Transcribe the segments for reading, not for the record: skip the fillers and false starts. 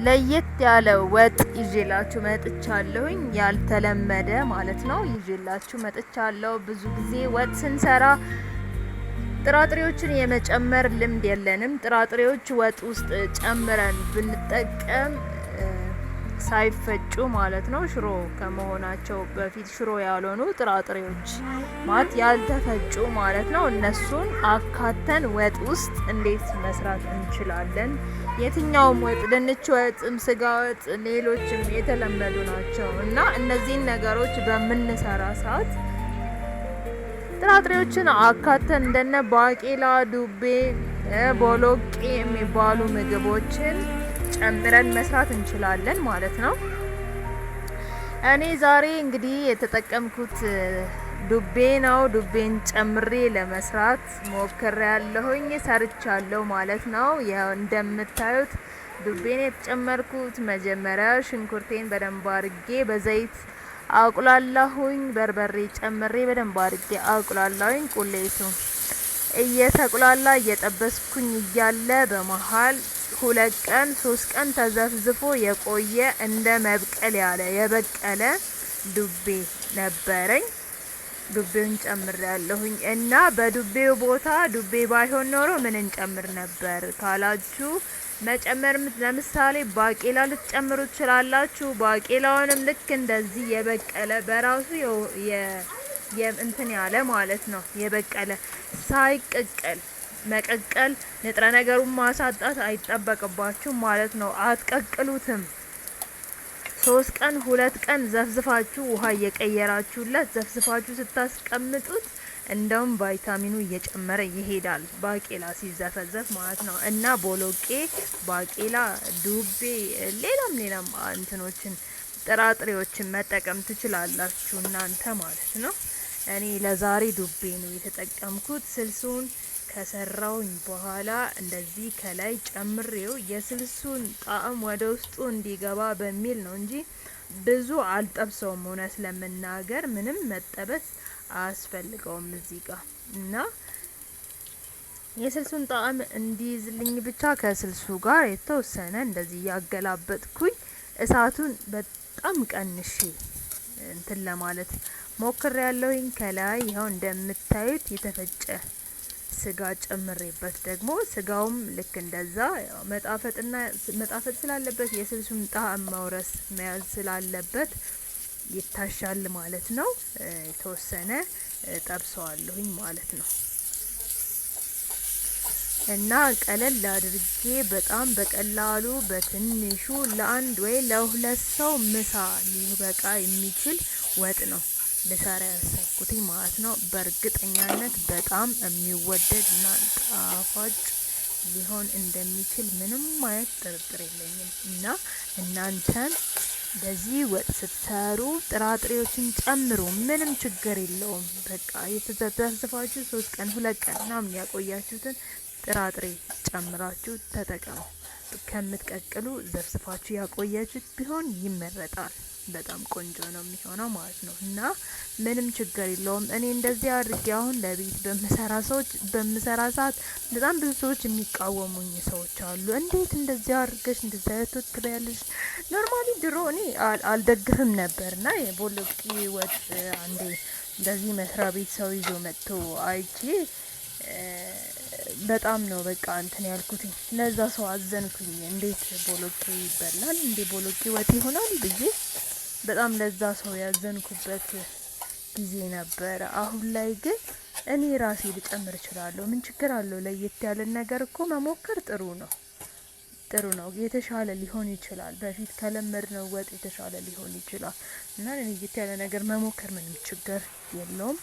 ለየት ያለ ወጥ ይዤላችሁ መጥቻለሁኝ። ያልተለመደ ማለት ነው ይዤላችሁ መጥቻለሁ። ብዙ ጊዜ ወጥ ስንሰራ ጥራጥሬዎችን የመጨመር ልምድ የለንም። ጥራጥሬዎች ወጥ ውስጥ ጨምረን ብንጠቀም ሳይፈጩ ማለት ነው ሽሮ ከመሆናቸው በፊት ሽሮ ያልሆኑ ጥራጥሬዎች ማለት ያልተፈጩ ማለት ነው። እነሱን አካተን ወጥ ውስጥ እንዴት መስራት እንችላለን? የትኛውም ወጥ ድንች ወጥም ስጋ ወጥ ሌሎችም የተለመዱ ናቸው እና እነዚህን ነገሮች በምንሰራ ሰዓት ጥራጥሬዎችን አካተን እንደነ ባቄላ፣ ዱቤ፣ ቦሎቄ የሚባሉ ምግቦችን ጨምረን መስራት እንችላለን ማለት ነው። እኔ ዛሬ እንግዲህ የተጠቀምኩት ዱቤ ነው። ዱቤን ጨምሬ ለመስራት ሞክሬያለሁኝ፣ ሰርቻለሁ ማለት ነው። ያው እንደምታዩት ዱቤን የተጨመርኩት መጀመሪያ ሽንኩርቴን በደንብ አድርጌ በዘይት አቁላላሁኝ። በርበሬ ጨምሬ በደንብ አድርጌ አቁላላሁኝ። ቁሌቱ እየተቁላላ እየጠበስኩኝ እያለ በመሃል 2 ቀን 3 ቀን ተዘፍዝፎ የቆየ እንደ መብቀል ያለ የበቀለ ዱቤ ነበረኝ። ዱቤውን ጨምሬያለሁኝ እና በዱቤው ቦታ ዱቤ ባይሆን ኖሮ ምን እንጨምር ነበር ካላችሁ መጨመር ለምሳሌ ባቄላ ልትጨምሩ ትችላላችሁ። ባቄላውንም ልክ እንደዚህ የበቀለ በራሱ እንትን ያለ ማለት ነው የበቀለ ሳይቀቀል መቀቀል ንጥረ ነገሩን ማሳጣት አይጠበቅባችሁም ማለት ነው። አትቀቅሉትም። 3 ቀን 2 ቀን ዘፍዝፋችሁ ውሃ እየቀየራችሁለት ዘፍዝፋችሁ ስታስቀምጡት እንደውም ቫይታሚኑ እየጨመረ ይሄዳል። ባቄላ ሲዘፈዘፍ ማለት ነው እና ቦሎቄ፣ ባቄላ፣ ዱቤ ሌላም እንትኖችን ጥራጥሬዎችን መጠቀም ትችላላችሁ እናንተ ማለት ነው። እኔ ለዛሬ ዱቤ ነው የተጠቀምኩት። ስልሱን ከሰራውኝ በኋላ እንደዚህ ከላይ ጨምሬው የስልሱን ጣዕም ወደ ውስጡ እንዲገባ በሚል ነው እንጂ ብዙ አልጠብሰውም። እውነት ለመናገር ምንም መጠበስ አያስፈልገውም እዚህ ጋር እና የስልሱን ጣዕም እንዲይዝልኝ ብቻ ከስልሱ ጋር የተወሰነ እንደዚህ ያገላበጥኩኝ እሳቱን በጣም ቀንሼ እንትን ለማለት ሞክሬያለሁኝ። ከላይ ይኸው እንደምታዩት የተፈጨ ስጋ ጨምሬበት ደግሞ ስጋውም ልክ እንደዛ መጣፈጥ ስላለበት የስልሱን ጣዕም መውረስ መያዝ ስላለበት ይታሻል ማለት ነው። የተወሰነ ጠብሰዋለሁኝ ማለት ነው እና ቀለል አድርጌ በጣም በቀላሉ በትንሹ ለአንድ ወይ ለሁለት ሰው ምሳ ሊበቃ የሚችል ወጥ ነው ልሰራ ያሰብኩት ማለት ነው። በእርግጠኛነት በጣም የሚወደድ እና ጣፋጭ ሊሆን እንደሚችል ምንም አይነት ጥርጥር የለኝም እና እናንተም በዚህ ወጥ ስትሰሩ ጥራጥሬዎችን ጨምሩ። ምንም ችግር የለውም። በቃ የተዘፈዘፋችሁ 3 ቀን 2 ቀን ምናምን ያቆያችሁትን ጥራጥሬ ጨምራችሁ ተጠቀሙ። ከምትቀቅሉ ዘፍዝፋችሁ ያቆያችሁት ቢሆን ይመረጣል። በጣም ቆንጆ ነው የሚሆነው ማለት ነው እና ምንም ችግር የለውም። እኔ እንደዚህ አድርጌ አሁን ለቤት በምሰራ ሰዓት በጣም ብዙ ሰዎች የሚቃወሙኝ ሰዎች አሉ። እንዴት እንደዚህ አድርገሽ እንደዚህ አይነት ትበያለሽ? ኖርማሊ ድሮ እኔ አልደግፍም ነበርና የቦሎቄ ወጥ አንዴ እንደዚህ መስሪያ ቤት ሰው ይዞ መጥቶ አይቼ በጣም ነው በቃ እንትን ያልኩትኝ። ለዛ ሰው አዘንኩኝ። እንዴት ቦሎቄ ይበላል እንዴ ቦሎቄ ወጥ ይሆናል ብዬ በጣም ለዛ ሰው ያዘንኩበት ጊዜ ነበር። አሁን ላይ ግን እኔ ራሴ ልጨምር እችላለሁ። ምን ችግር አለው? ለየት ያለ ነገር እኮ መሞከር ጥሩ ነው። የተሻለ ሊሆን ይችላል። በፊት ከለመድነው ወጥ የተሻለ ሊሆን ይችላል እና ለየት ያለ ነገር መሞከር ምንም ችግር የለውም።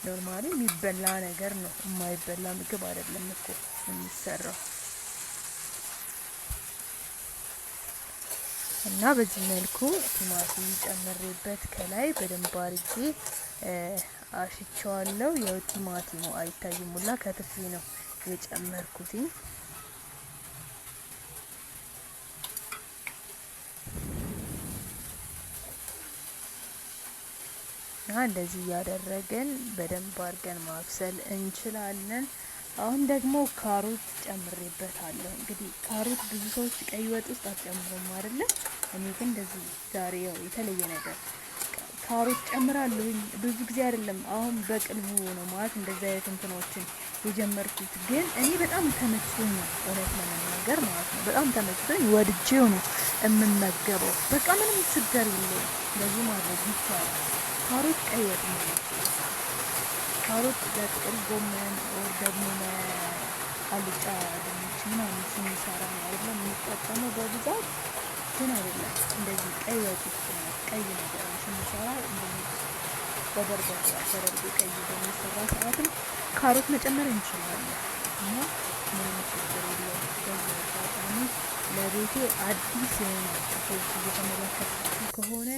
ኖርማሊ የሚበላ ነገር ነው። የማይበላ ምግብ አይደለም እኮ የሚሰራው እና በዚህ መልኩ ቲማቲም ጨምሬበት ከላይ በደንብ አድርጌ አሽቸዋለሁ። ያው ቲማቲሙ አይታይም ሁላ ከትፌ ነው የጨመርኩትኝ። እንደዚህ እያደረግን በደንብ አድርገን ማብሰል እንችላለን። አሁን ደግሞ ካሮት ጨምሬበታለሁ። እንግዲህ ካሮት ብዙ ሰዎች ቀይ ወጥ ውስጥ አትጨምሩም አይደለ? እኔ ግን እንደዚህ ዛሬ ያው የተለየ ነገር ካሮት ጨምራለሁ። ብዙ ጊዜ አይደለም፣ አሁን በቅርቡ ነው ማለት እንደዚህ አይነት እንትኖችን የጀመርኩት። ግን እኔ በጣም ተመችቶኝ ነው እውነት ለመናገር ማለት ነው። በጣም ተመችቶኝ ወድጄው ነው የምመገበው። በቃ ምንም ችግር የለውም። ለዚህ ማድረግ ይቻላል። ካሮት ቀይ ወጥ ነው። ካሮት በጥቅል ጎመን ወር ደግሞ አልጫ ድንች ምናምን ስንሰራ ነው አይደለም የምንጠቀመው በብዛት። ግን አይደለም እንደዚህ ቀይ ወጥ ውስጥ ነው ቀይ ነገር ስንሰራ እንደዚህ በበርበሬ ተደርጎ ቀይ በሚሰራ ሰዓትም ካሮት መጨመር እንችላለን እና ምንም ችግር የለውም። በዚህ አጋጣሚ ለቤቴ አዲስ የሆናችሁ ሰዎች እየተመለከታችሁ ከሆነ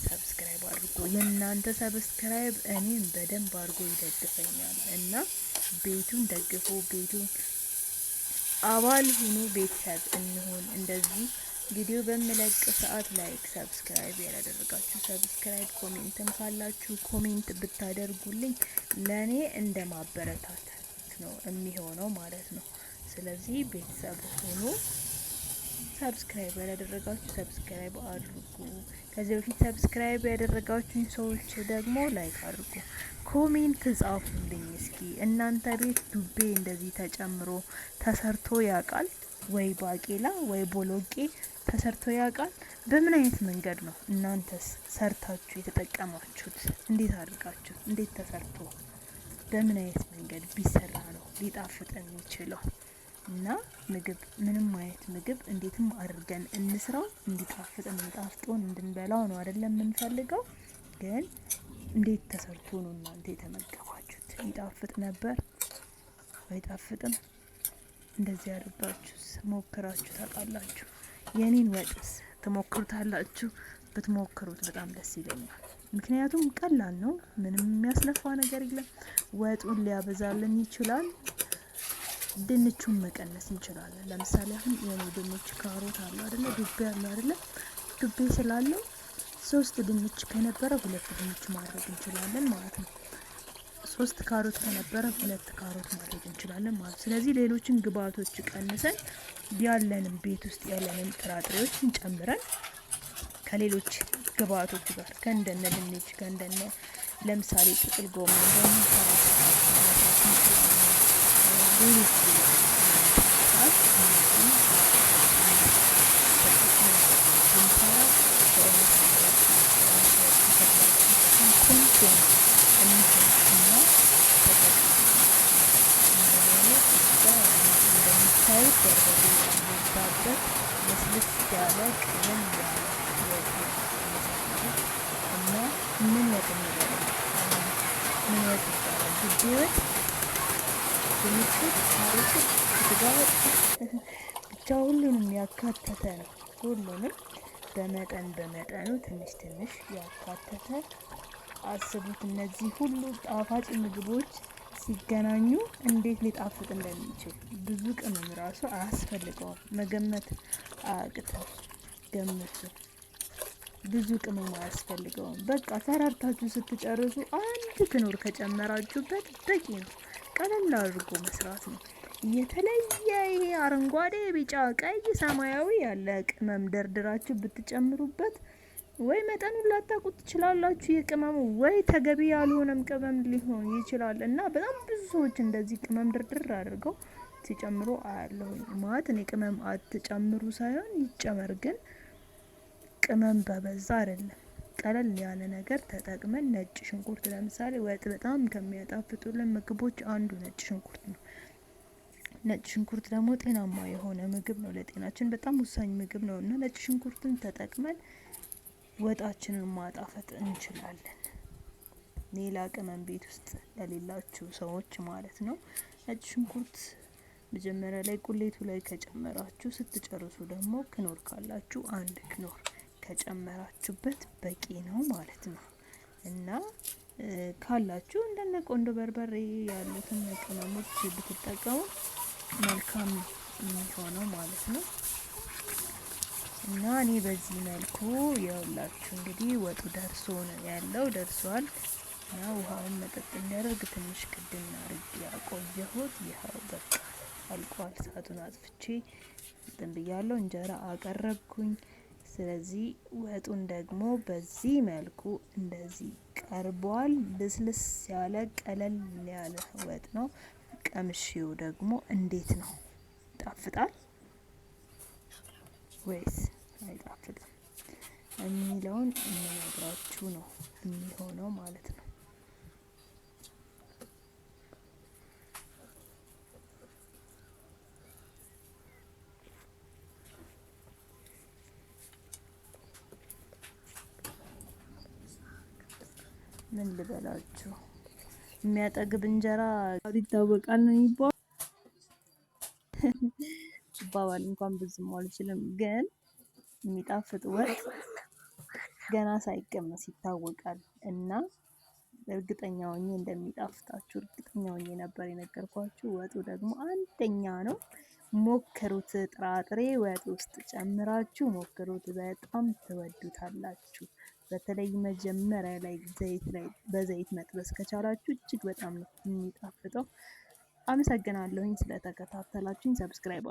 ሰብስክራይብ አድርጎ፣ የእናንተ ሰብስክራይብ እኔም በደንብ አድርጎ ይደግፈኛል እና ቤቱን ደግፎ ቤቱን አባል ሁኑ፣ ቤተሰብ እንሆን። እንደዚህ ቪዲዮ በምለቅ ሰዓት ላይክ ሰብስክራይብ ያላደረጋችሁ ሰብስክራይብ፣ ኮሜንትም ካላችሁ ኮሜንት ብታደርጉልኝ ለኔ እንደ ማበረታታት ነው የሚሆነው ማለት ነው። ስለዚህ ቤተሰብ ሁኑ። ሰብስክራይብ ያላደረጋችሁ ሰብስክራይብ አድርጉ። ከዚህ በፊት ሰብስክራይብ ያደረጋችሁኝ ሰዎች ደግሞ ላይክ አድርጉ፣ ኮሜንት ጻፉልኝ። እስኪ እናንተ ቤት ዱቤ እንደዚህ ተጨምሮ ተሰርቶ ያውቃል ወይ? ባቄላ ወይ ቦሎቄ ተሰርቶ ያውቃል? በምን አይነት መንገድ ነው እናንተስ ሰርታችሁ የተጠቀማችሁት? እንዴት አድርጋችሁ እንዴት ተሰርቶ በምን አይነት መንገድ ቢሰራ ነው ሊጣፍጥ የሚችለው? እና ምግብ ምንም አይነት ምግብ እንዴትም አድርገን እንስራው እንዲጣፍጥ እንጣፍጦን እንድንበላው ነው አይደለም የምንፈልገው። ግን እንዴት ተሰርቶ ነው እናንተ የተመገባችሁት? ይጣፍጥ ነበር አይጣፍጥም? እንደዚህ አድርጋችሁ ሞክራችሁ ታውቃላችሁ? የኔን ወጥስ ትሞክሩታላችሁ? ብትሞክሩት በጣም ደስ ይለኛል። ምክንያቱም ቀላል ነው፣ ምንም የሚያስለፋ ነገር የለም። ወጡን ሊያበዛልን ይችላል፣ ድንቹን መቀነስ እንችላለን። ለምሳሌ አሁን የኔ ድንች ካሮት አለው አይደለ? ዱቤ አለው አይደለ? ዱቤ ስላለው 3 ድንች ከነበረ 2 ድንች ማድረግ እንችላለን ማለት ነው። 3 ካሮት ከነበረ 2 ካሮት ማድረግ እንችላለን ማለት ነው። ስለዚህ ሌሎችን ግብአቶች ቀንሰን ያለንን ቤት ውስጥ ያለንን ጥራጥሬዎችን ጨምረን ከሌሎች ግብአቶች ጋር ከእንደነ ድንች ከእንደነ ለምሳሌ ጥቅል ጎመን በሚሰራ ሌሎች እንደምታዩት በርበሬ ያልበዛበት ለስለስ ያለ ቀለል ያለ እና ምን ወጥ ይባላል? ዱቤ ወጥ፣ ድንች ወጥ፣ ካሮት ወጥ፣ ስጋ ወጥ ብቻ ሁሉንም ያካተተ ነው። ሁሉንም በመጠኑ ትንሽ ትንሽ ያካተተ አስቡት። እነዚህ ሁሉ ጣፋጭ ምግቦች ሲገናኙ እንዴት ሊጣፍጥ እንደሚችል ብዙ ቅመም ራሱ አያስፈልገውም። መገመት አያቅትም። ገምቱ። ብዙ ቅመም አያስፈልገውም። በቃ ተራርታችሁ ስትጨርሱ አንድ ክኖር ከጨመራችሁበት በቂ ነው። ቀለል አድርጎ መስራት ነው። የተለየ ይሄ አረንጓዴ፣ ቢጫ፣ ቀይ፣ ሰማያዊ ያለ ቅመም ደርድራችሁ ብትጨምሩበት ወይ መጠኑን ላታውቁት ትችላላችሁ የቅመሙ፣ ወይ ተገቢ ያልሆነም ቅመም ሊሆን ይችላል። እና በጣም ብዙ ሰዎች እንደዚህ ቅመም ድርድር አድርገው ሲጨምሩ አያለሁኝ። ማለት እኔ ቅመም አትጨምሩ ሳይሆን ይጨመር፣ ግን ቅመም በበዛ አይደለም። ቀለል ያለ ነገር ተጠቅመን ነጭ ሽንኩርት ለምሳሌ ወጥ በጣም ከሚያጣፍጡልን ምግቦች አንዱ ነጭ ሽንኩርት ነው። ነጭ ሽንኩርት ደግሞ ጤናማ የሆነ ምግብ ነው፣ ለጤናችን በጣም ወሳኝ ምግብ ነው እና ነጭ ሽንኩርትን ተጠቅመን ወጣችንን ማጣፈጥ እንችላለን። ሌላ ቅመም ቤት ውስጥ ለሌላችሁ ሰዎች ማለት ነው። ነጭ ሽንኩርት መጀመሪያ ላይ ቁሌቱ ላይ ከጨመራችሁ ስትጨርሱ ደግሞ ክኖር ካላችሁ 1 ክኖር ከጨመራችሁበት በቂ ነው ማለት ነው። እና ካላችሁ እንደነ ቆንዶ በርበሬ ያሉትን ቅመሞች ብትጠቀሙ መልካም የሚሆነው ማለት ነው። እና እኔ በዚህ መልኩ ያውላችሁ እንግዲህ ወጡ ደርሶ ነው ያለው፣ ደርሷል። እና ውሃውን መጠጥ እንዲያደርግ ትንሽ ቅድም አድርጌ ያቆየሁት ይኸው በቃ አልቋል። እሳቱን አጥፍቼ እንትን ብያለሁ። እንጀራ አቀረብኩኝ። ስለዚህ ወጡን ደግሞ በዚህ መልኩ እንደዚህ ቀርቧል። ልስልስ ያለ ቀለል ያለ ወጥ ነው። ቀምሼው ደግሞ እንዴት ነው ይጣፍጣል ወይስ አይጣፍጥም የሚለውን የምነግራችሁ ነው የሚሆነው ማለት ነው። ምን ልበላችሁ፣ የሚያጠግብ እንጀራ ይታወቃል ነው የሚባለው። አባባል እንኳን ብዙም አልችልም፣ ግን የሚጣፍጥ ወጥ ገና ሳይቀመስ ይታወቃል። እና እርግጠኛ ሆኜ እንደሚጣፍጣችሁ እርግጠኛ ሆኜ ነበር የነገርኳችሁ። ወጡ ደግሞ አንደኛ ነው። ሞክሩት። ጥራጥሬ ወጥ ውስጥ ጨምራችሁ ሞክሩት። በጣም ትወዱታላችሁ። በተለይ መጀመሪያ ላይ በዘይት መጥበስ ከቻላችሁ እጅግ በጣም ነው የሚጣፍጠው። አመሰግናለሁኝ ስለተከታተላችሁኝ። ሰብስክራይብ